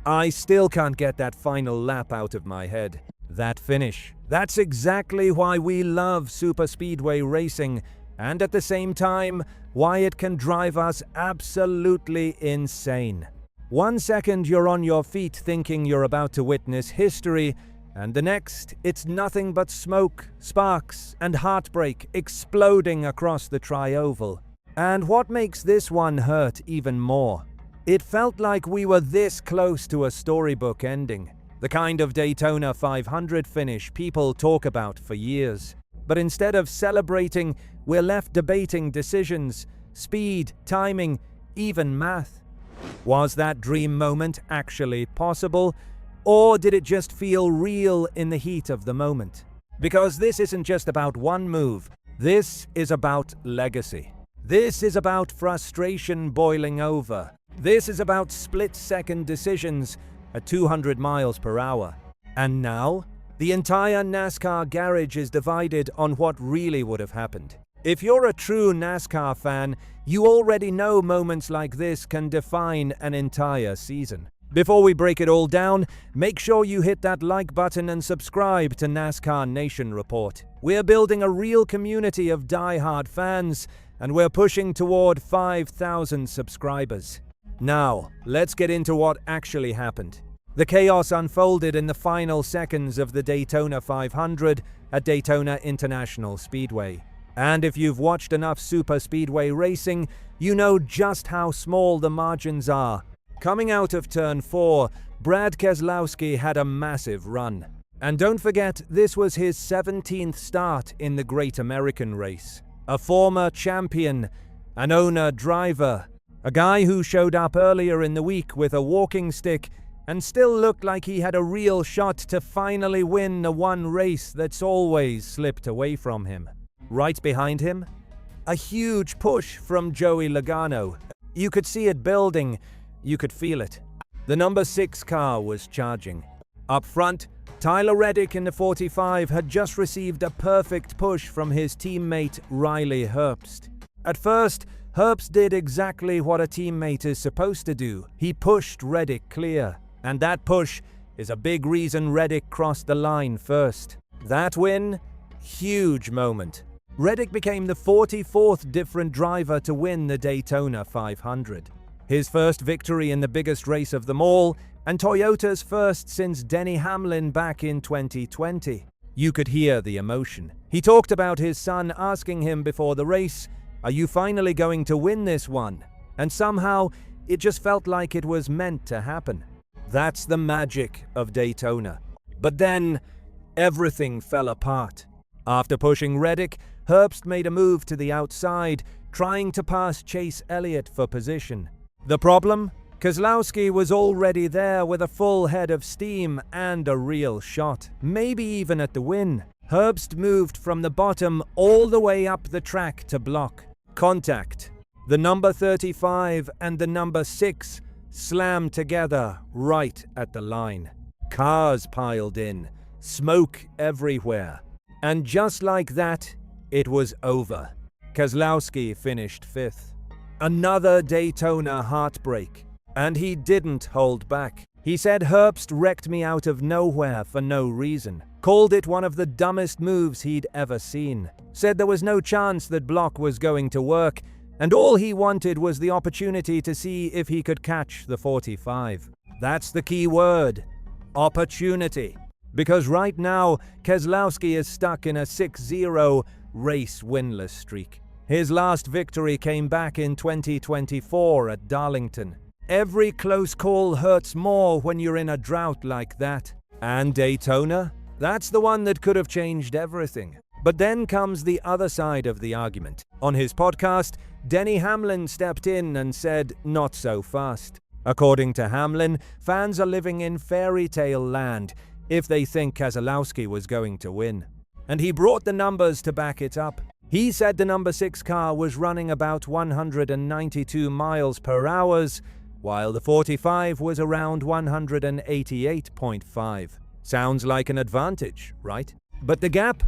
I still can't get that final lap out of my head. That finish. That's exactly why we love superspeedway racing, and at the same time, why it can drive us absolutely insane. 1 second you're on your feet thinking you're about to witness history, and the next, it's nothing but smoke, sparks, and heartbreak exploding across the tri-oval. And what makes this one hurt even more? It felt like we were this close to a storybook ending, the kind of Daytona 500 finish people talk about for years. But instead of celebrating, we're left debating decisions, speed, timing, even math. Was that dream moment actually possible? Or did it just feel real in the heat of the moment? Because this isn't just about one move. This is about legacy. This is about frustration boiling over. This is about split-second decisions at 200 miles per hour. And now, the entire NASCAR garage is divided on what really would have happened. If you're a true NASCAR fan, you already know moments like this can define an entire season. Before we break it all down, make sure you hit that like button and subscribe to NASCAR Nation Report. We're building a real community of die-hard fans, and we're pushing toward 5,000 subscribers. Now, let's get into what actually happened. The chaos unfolded in the final seconds of the Daytona 500 at Daytona International Speedway. And if you've watched enough superspeedway racing, you know just how small the margins are. Coming out of Turn 4, Brad Keselowski had a massive run. And don't forget, this was his 17th start in the Great American Race. A former champion, an owner-driver, a guy who showed up earlier in the week with a walking stick and still looked like he had a real shot to finally win the one race that's always slipped away from him. Right behind him, a huge push from Joey Logano. You could see it building. You could feel it. The number 6 car was charging. Up front, Tyler Reddick in the 45 had just received a perfect push from his teammate Riley Herbst. At first, Herbst did exactly what a teammate is supposed to do. He pushed Reddick clear. And that push is a big reason Reddick crossed the line first. That win? Huge moment. Reddick became the 44th different driver to win the Daytona 500. His first victory in the biggest race of them all, and Toyota's first since Denny Hamlin back in 2020. You could hear the emotion. He talked about his son asking him before the race, "Are you finally going to win this one?" And somehow, it just felt like it was meant to happen. That's the magic of Daytona. But then, everything fell apart. After pushing Reddick, Herbst made a move to the outside, trying to pass Chase Elliott for position. The problem? Keselowski was already there with a full head of steam and a real shot, maybe even at the win. Herbst moved from the bottom all the way up the track to block. Contact. The number 35 and the number 6 slammed together right at the line. Cars piled in, smoke everywhere. And just like that, it was over. Keselowski finished 5th. Another Daytona heartbreak. And he didn't hold back. He said Herbst wrecked me out of nowhere for no reason. Called it one of the dumbest moves he'd ever seen. Said there was no chance that block was going to work, and all he wanted was the opportunity to see if he could catch the 45. That's the key word. Opportunity. Because right now, Keselowski is stuck in a 6-0 race winless streak. His last victory came back in 2024 at Darlington. Every close call hurts more when you're in a drought like that. And Daytona? That's the one that could have changed everything. But then comes the other side of the argument. On his podcast, Denny Hamlin stepped in and said, "Not so fast." According to Hamlin, fans are living in fairy tale land if they think Keselowski was going to win. And he brought the numbers to back it up. He said the number 6 car was running about 192 miles per hour, while the 45 was around 188.5. Sounds like an advantage, right? But the gap?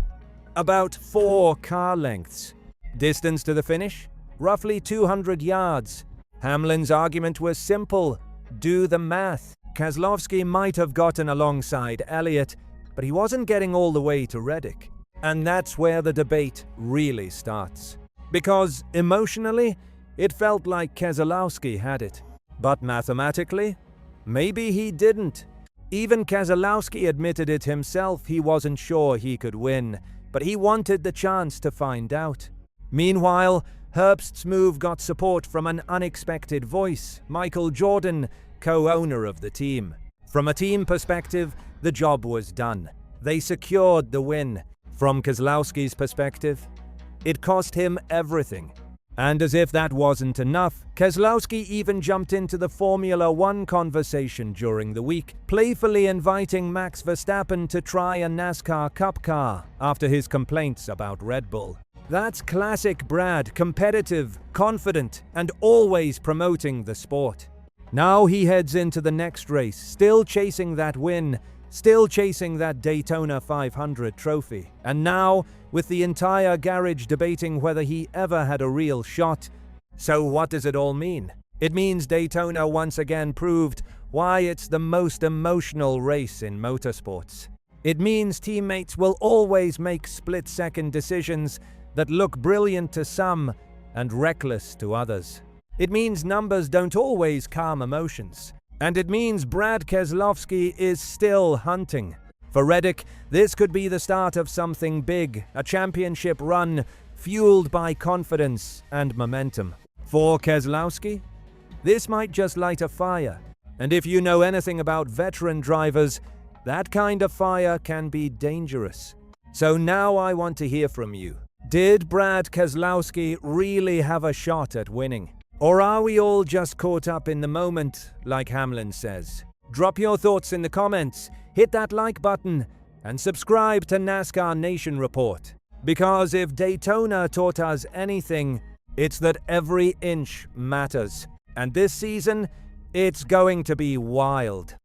About 4 car lengths. Distance to the finish? Roughly 200 yards. Hamlin's argument was simple. Do the math. Keselowski might have gotten alongside Elliott, but he wasn't getting all the way to Reddick. And that's where the debate really starts. Because emotionally, it felt like Keselowski had it. But mathematically, maybe he didn't. Even Keselowski admitted it himself. He wasn't sure he could win, but he wanted the chance to find out. Meanwhile, Herbst's move got support from an unexpected voice, Michael Jordan, co-owner of the team. From a team perspective, the job was done. They secured the win. From Keselowski's perspective, it cost him everything. And as if that wasn't enough, Keselowski even jumped into the Formula One conversation during the week, playfully inviting Max Verstappen to try a NASCAR Cup car after his complaints about Red Bull. That's classic Brad, competitive, confident, and always promoting the sport. Now he heads into the next race, still chasing that win, still chasing that Daytona 500 trophy. And now, with the entire garage debating whether he ever had a real shot. So what does it all mean? It means Daytona once again proved why it's the most emotional race in motorsports. It means teammates will always make split-second decisions that look brilliant to some and reckless to others. It means numbers don't always calm emotions. And it means Brad Keselowski is still hunting. For Reddick, this could be the start of something big, a championship run fueled by confidence and momentum. For Keselowski, this might just light a fire. And if you know anything about veteran drivers, that kind of fire can be dangerous. So now I want to hear from you. Did Brad Keselowski really have a shot at winning? Or are we all just caught up in the moment, like Hamlin says? Drop your thoughts in the comments, hit that like button, and subscribe to NASCAR Nation Report. Because if Daytona taught us anything, it's that every inch matters. And this season, it's going to be wild.